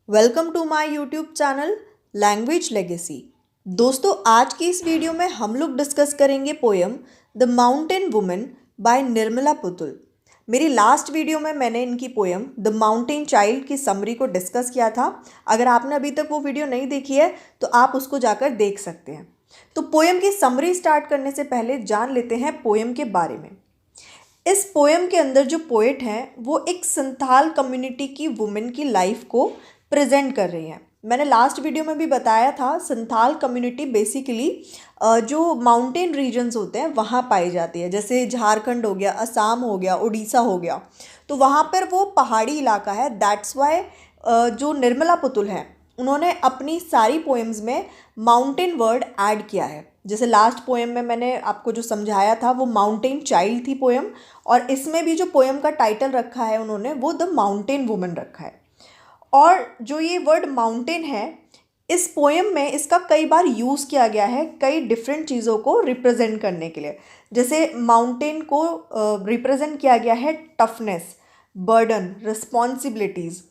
Welcome to my YouTube channel language legacy. दोस्तों, आज की इस वीडियो में हम लोग डिस्कस करेंगे poem the mountain woman bye Nirmala Putul. मेरी लास्ट वीडियो में मैंने इनकी पोयम द माउंटेन चाइल्ड की समरी को डिस्कस किया था। अगर आपने अभी तक वो वीडियो नहीं देखी है तो आप उसको जाकर देख सकते हैं। तो पोयम की समरी स्टार्ट करने से पहले जान लेते हैं पोयम के बारे में। इस पोयम के अंदर जो पोएट हैं वो एक संथाल कम्युनिटी की वुमेन की लाइफ को प्रेजेंट कर रही हैं। मैंने लास्ट वीडियो में भी बताया था, संथाल कम्युनिटी बेसिकली जो माउंटेन रीजन्स होते हैं वहाँ पाई जाती है, जैसे झारखंड हो गया, असम हो गया, उड़ीसा हो गया। तो वहाँ पर वो पहाड़ी इलाका है। दैट्स वाई जो निर्मला पुतुल हैं उन्होंने अपनी सारी पोएम्स में माउंटेन वर्ड ऐड किया है। जैसे लास्ट पोएम में मैंने आपको जो समझाया था वो माउंटेन चाइल्ड थी पोएम, और इसमें भी जो पोएम का टाइटल रखा है उन्होंने वो द माउंटेन वुमन रखा है। और जो ये वर्ड माउंटेन है इस पोएम में इसका कई बार यूज़ किया गया है कई डिफरेंट चीज़ों को रिप्रेजेंट करने के लिए। जैसे माउंटेन को रिप्रेजेंट किया गया है टफनेस, बर्डन, रिस्पॉन्सिबिलिटीज़।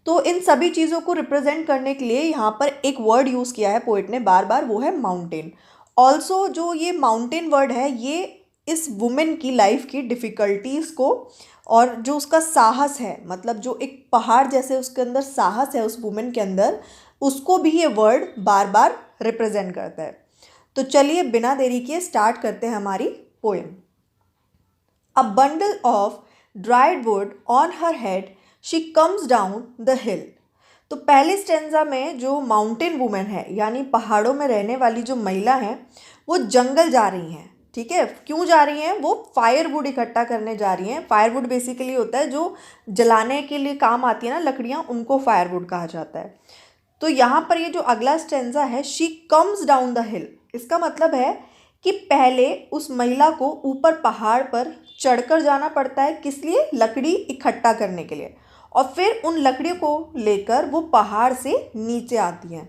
तो इन सभी चीज़ों को रिप्रेजेंट करने के लिए यहाँ पर एक वर्ड यूज़ किया है पोइट ने बार बार, वो है माउंटेन। ऑल्सो जो ये माउंटेन वर्ड है ये इस वुमेन की लाइफ की डिफ़िकल्टीज़ को और जो उसका साहस है, मतलब जो एक पहाड़ जैसे उसके अंदर साहस है उस वुमेन के अंदर, उसको भी ये वर्ड बार बार रिप्रेजेंट करता है। तो चलिए बिना देरी किए स्टार्ट करते हैं हमारी poem. A bundle of dried would on her head she comes down the हिल। तो पहले स्टेंजा में जो माउंटेन वुमेन है यानी पहाड़ों में रहने वाली जो महिला है वो जंगल जा रही हैं। ठीक है, क्यों जा रही हैं? वो फायरवुड इकट्ठा करने जा रही हैं। फायरवुड बेसिकली होता है जो जलाने के लिए काम आती है ना लकड़ियाँ, उनको फायरवुड कहा जाता है। तो यहाँ पर ये जो अगला स्टेंजा है, शी कम्स डाउन द हिल, इसका मतलब है कि पहले उस महिला को ऊपर पहाड़ पर चढ़कर जाना पड़ता है। किस लिए? लकड़ी इकट्ठा करने के लिए। और फिर उन लकड़ियों को लेकर वो पहाड़ से नीचे आती हैं।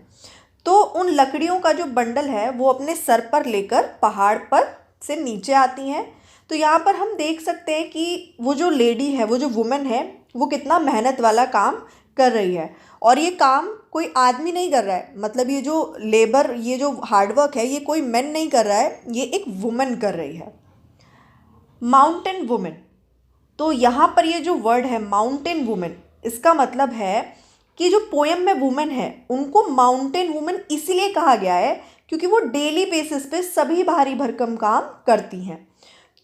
तो उन लकड़ियों का जो बंडल है वो अपने सर पर लेकर पहाड़ पर से नीचे आती हैं। तो यहाँ पर हम देख सकते हैं कि वो जो लेडी है, वो जो वुमेन है, वो कितना मेहनत वाला काम कर रही है। और ये काम कोई आदमी नहीं कर रहा है, मतलब ये जो लेबर, ये जो हार्डवर्क है, ये कोई मैन नहीं कर रहा है, ये एक वुमेन कर रही है। माउंटेन वुमेन, तो यहाँ पर ये जो वर्ड है माउंटेन वुमेन, इसका मतलब है कि जो पोएम में वुमेन है उनको माउंटेन वुमेन इसीलिए कहा गया है क्योंकि वो डेली बेसिस पे सभी भारी भरकम काम करती हैं।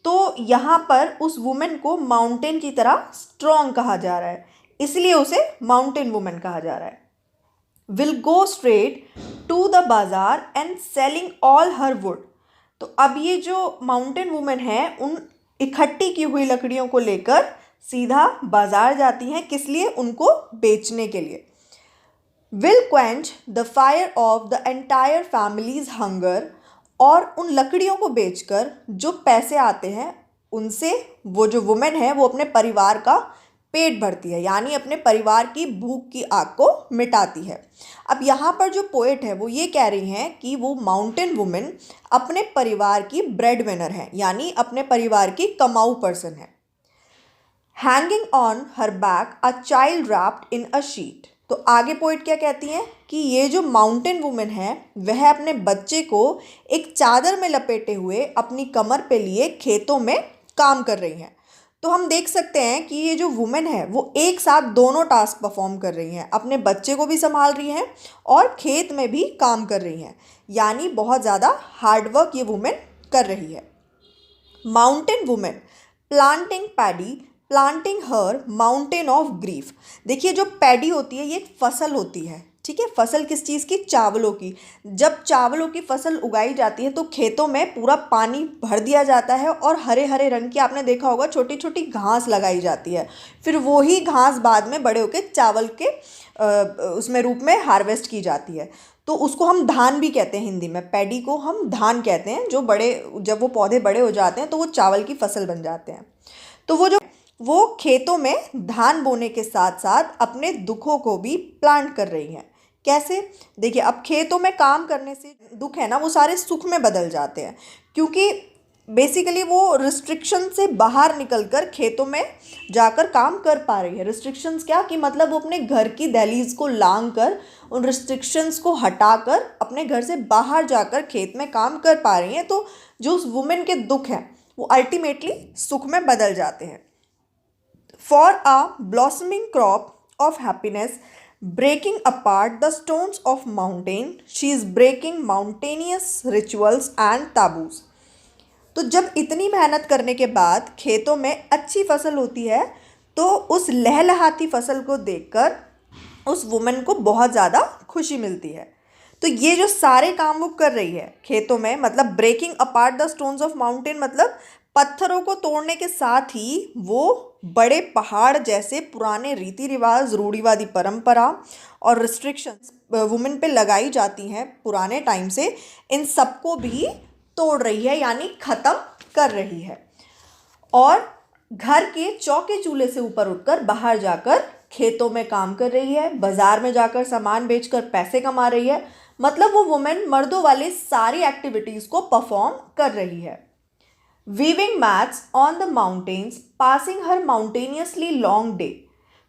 तो यहाँ पर उस वुमेन को माउंटेन की तरह स्ट्रॉन्ग कहा जा रहा है, इसलिए उसे माउंटेन वुमेन कहा जा रहा है। Will go straight to the bazaar and selling all her wood. तो अब ये जो माउंटेन वुमेन है उन इकट्ठी की हुई लकड़ियों को लेकर सीधा बाजार जाती हैं। किस लिए? उनको बेचने के लिए। Will quench the fire of the entire families hunger. और उन लकड़ियों को बेचकर जो पैसे आते हैं उनसे वो जो वुमेन है वो अपने परिवार का पेट भरती है, यानी अपने परिवार की भूख की आग को मिटाती है। अब यहाँ पर जो पोएट है वो ये कह रही हैं कि वो माउंटेन वुमेन अपने परिवार की ब्रेड विनर है, यानी अपने परिवार की कमाऊ पर्सन है। Hanging on her back a child wrapped in a sheet. तो आगे पोइट क्या कहती हैं कि ये जो माउंटेन वुमेन है वह अपने बच्चे को एक चादर में लपेटे हुए अपनी कमर पे लिए खेतों में काम कर रही हैं। तो हम देख सकते हैं कि ये जो वुमेन है वो एक साथ दोनों टास्क परफॉर्म कर रही हैं, अपने बच्चे को भी संभाल रही हैं और खेत में भी काम कर रही हैं, यानी बहुत ज़्यादा हार्डवर्क ये वुमेन कर रही है। Mountain women planting paddy, planting her mountain of grief. देखिए जो पैडी होती है ये एक फसल होती है। ठीक है, फसल किस चीज़ की? चावलों की। जब चावलों की फसल उगाई जाती है तो खेतों में पूरा पानी भर दिया जाता है और हरे हरे रंग की, आपने देखा होगा, छोटी छोटी घास लगाई जाती है। फिर वही घास बाद में बड़े होकर चावल के उसमें रूप में हार्वेस्ट की जाती है। तो उसको हम धान भी कहते हैं, हिंदी में पैडी को हम धान कहते हैं। जो बड़े, जब वो पौधे बड़े हो जाते हैं तो वो चावल की फसल बन जाते हैं। तो वो खेतों में धान बोने के साथ साथ अपने दुखों को भी प्लांट कर रही हैं। कैसे? देखिए, अब खेतों में काम करने से दुख है ना वो सारे सुख में बदल जाते हैं, क्योंकि बेसिकली वो रिस्ट्रिक्शन से बाहर निकलकर खेतों में जाकर काम कर पा रही है। रिस्ट्रिक्शंस क्या कि मतलब वो अपने घर की दहलीज को लांग कर, उन रिस्ट्रिक्शंस को हटाकर अपने घर से बाहर जाकर खेत में काम कर पा रही हैं। तो जो उस वुमेन के दुख हैं वो अल्टीमेटली सुख में बदल जाते हैं। For a blossoming crop of happiness breaking apart the stones of mountain, she is breaking mountainous rituals and taboos। तो जब इतनी मेहनत करने के बाद खेतों में अच्छी फसल होती है तो उस लहलहाती फसल को देखकर उस वुमन को बहुत ज़्यादा खुशी मिलती है। तो ये जो सारे काम वो कर रही है खेतों में, मतलब breaking apart the stones of mountain, मतलब पत्थरों को तोड़ने के साथ ही वो बड़े पहाड़ जैसे पुराने रीति रिवाज, रूढ़िवादी परंपरा और रिस्ट्रिक्शंस वुमेन पे लगाई जाती हैं पुराने टाइम से, इन सबको भी तोड़ रही है, यानी ख़त्म कर रही है। और घर के चौके चूल्हे से ऊपर उठकर बाहर जाकर खेतों में काम कर रही है, बाजार में जाकर सामान बेचकर पैसे कमा रही है। मतलब वो वुमेन मर्दों वाले सारी एक्टिविटीज़ को परफॉर्म कर रही है। Weaving mats on the mountains passing her mountainously long day.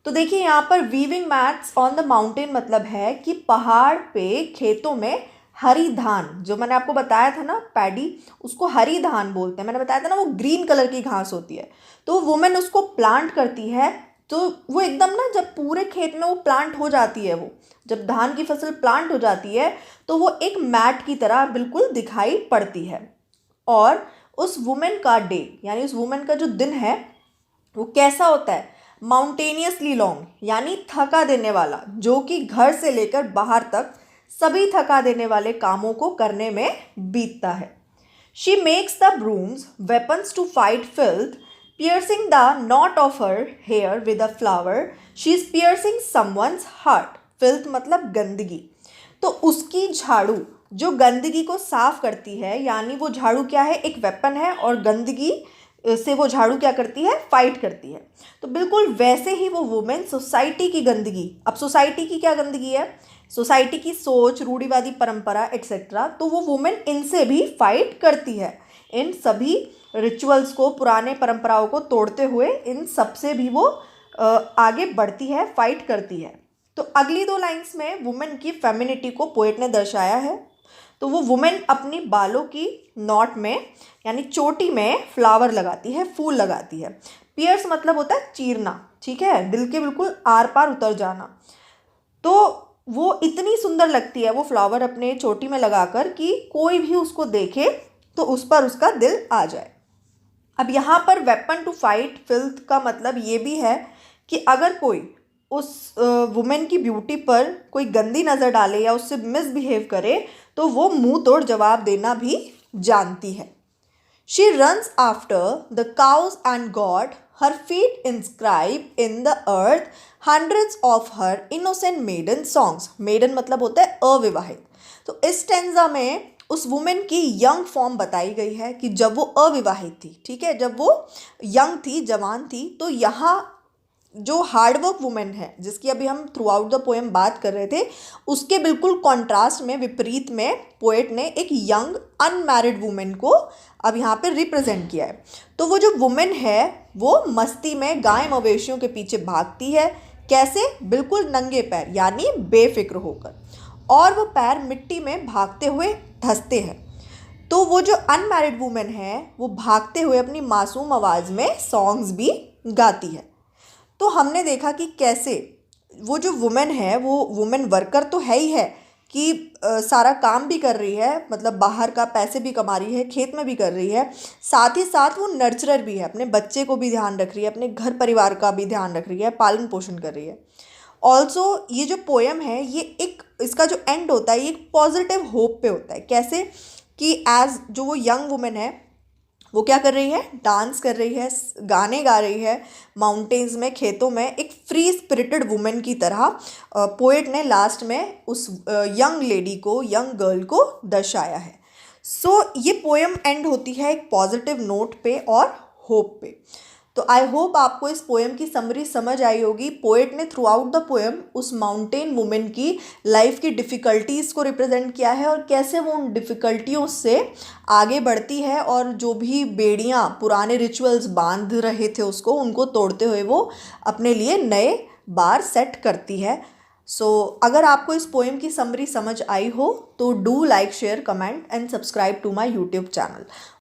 तो देखिए यहाँ पर weaving mats on the mountain मतलब है कि पहाड़ पे खेतों में हरी धान, जो मैंने आपको बताया था ना पैडी, उसको हरी धान बोलते हैं। मैंने बताया था ना वो ग्रीन कलर की घास होती है। तो वुमेन उसको प्लांट करती है। तो वो एकदम ना जब पूरे खेत में वो प्लांट हो जाती है, वो जब धान की फसल प्लांट हो जाती है तो वो एक मैट की तरह बिल्कुल दिखाई पड़ती है। और उस वुमेन का डे, यानी उस वुमेन का जो दिन है वो कैसा होता है? माउंटेनियसली लॉन्ग, यानी थका देने वाला, जो कि घर से लेकर बाहर तक सभी थका देने वाले कामों को करने में बीतता है। She makes the brooms weapons to fight filth, piercing the knot of her hair with a flower, she is piercing someone's heart। filth मतलब गंदगी। तो उसकी झाड़ू जो गंदगी को साफ करती है, यानी वो झाड़ू क्या है? एक वेपन है, और गंदगी से वो झाड़ू क्या करती है? फाइट करती है। तो बिल्कुल वैसे ही वो वुमेन सोसाइटी की गंदगी, अब सोसाइटी की क्या गंदगी है? सोसाइटी की सोच, रूढ़िवादी परंपरा एक्सेट्रा, तो वो वुमेन इनसे भी फाइट करती है। इन सभी रिचुअल्स को, पुराने परंपराओं को तोड़ते हुए इन सब से भी वो आगे बढ़ती है, फाइट करती है। तो अगली दो लाइंस में वुमेन की फेमिनिटी को पोएट ने दर्शाया है। तो वो वुमेन अपनी बालों की नॉट में, यानी चोटी में फ्लावर लगाती है, फूल लगाती है। पियर्स मतलब होता है चीरना, ठीक है, दिल के बिल्कुल आर पार उतर जाना। तो वो इतनी सुंदर लगती है वो फ्लावर अपने चोटी में लगाकर कि कोई भी उसको देखे तो उस पर उसका दिल आ जाए। अब यहाँ पर वेपन टू फाइट फिल्थ का मतलब ये भी है कि अगर कोई उस वुमेन की ब्यूटी पर कोई गंदी नज़र डाले या उससे मिसबिहेव करे तो वो मुंह तोड़ जवाब देना भी जानती है। She runs after the cows and God, her feet inscribe in the earth hundreds of her innocent maiden songs. Maiden मतलब होता है अविवाहित। तो इस स्टेंजा में उस वुमेन की यंग फॉर्म बताई गई है कि जब वो अविवाहित थी, ठीक है, जब वो यंग थी, जवान थी। तो यहाँ जो हार्डवर्क वुमेन है, जिसकी अभी हम थ्रू आउट द पोएम बात कर रहे थे, उसके बिल्कुल कॉन्ट्रास्ट में, विपरीत में पोएट ने एक यंग अनमैरिड वुमेन को अब यहाँ पे रिप्रेजेंट किया है। तो वो जो वुमेन है वो मस्ती में गाय मवेशियों के पीछे भागती है। कैसे? बिल्कुल नंगे पैर, यानी बेफिक्र होकर, और वो पैर मिट्टी में भागते हुए धंसते हैं। तो वो जो अनमैरिड वुमेन है वो भागते हुए अपनी मासूम आवाज़ में सॉन्ग्स भी गाती है। तो हमने देखा कि कैसे वो जो वुमेन है वो वुमेन वर्कर तो है ही है कि सारा काम भी कर रही है, मतलब बाहर का पैसे भी कमा रही है, खेत में भी कर रही है, साथ ही साथ वो नर्चरर भी है, अपने बच्चे को भी ध्यान रख रही है, अपने घर परिवार का भी ध्यान रख रही है, पालन पोषण कर रही है। ऑल्सो ये जो पोएम है ये एक, इसका जो एंड होता है ये एक पॉजिटिव होप पे होता है। कैसे? कि एज जो वो यंग वुमेन है वो क्या कर रही है? डांस कर रही है, गाने गा रही है माउंटेन्स में, खेतों में, एक फ्री स्पिरिटेड वुमेन की तरह पोएट ने लास्ट में उस यंग लेडी को, यंग गर्ल को दर्शाया है। सो ये पोएम एंड होती है एक पॉजिटिव नोट पे और होप पे। तो तो आई होप आपको इस पोएम की समरी समझ आई होगी। पोएट ने थ्रू आउट द पोएम उस माउंटेन वुमेन की लाइफ की डिफ़िकल्टीज़ को रिप्रेजेंट किया है और कैसे वो उन डिफ़िकल्टियों से आगे बढ़ती है और जो भी बेड़ियाँ पुराने रिचुअल्स बांध रहे थे उसको, उनको तोड़ते हुए वो अपने लिए नए बार सेट करती है। अगर आपको इस पोएम की समरी समझ आई हो तो do like, share, comment and subscribe to my YouTube channel.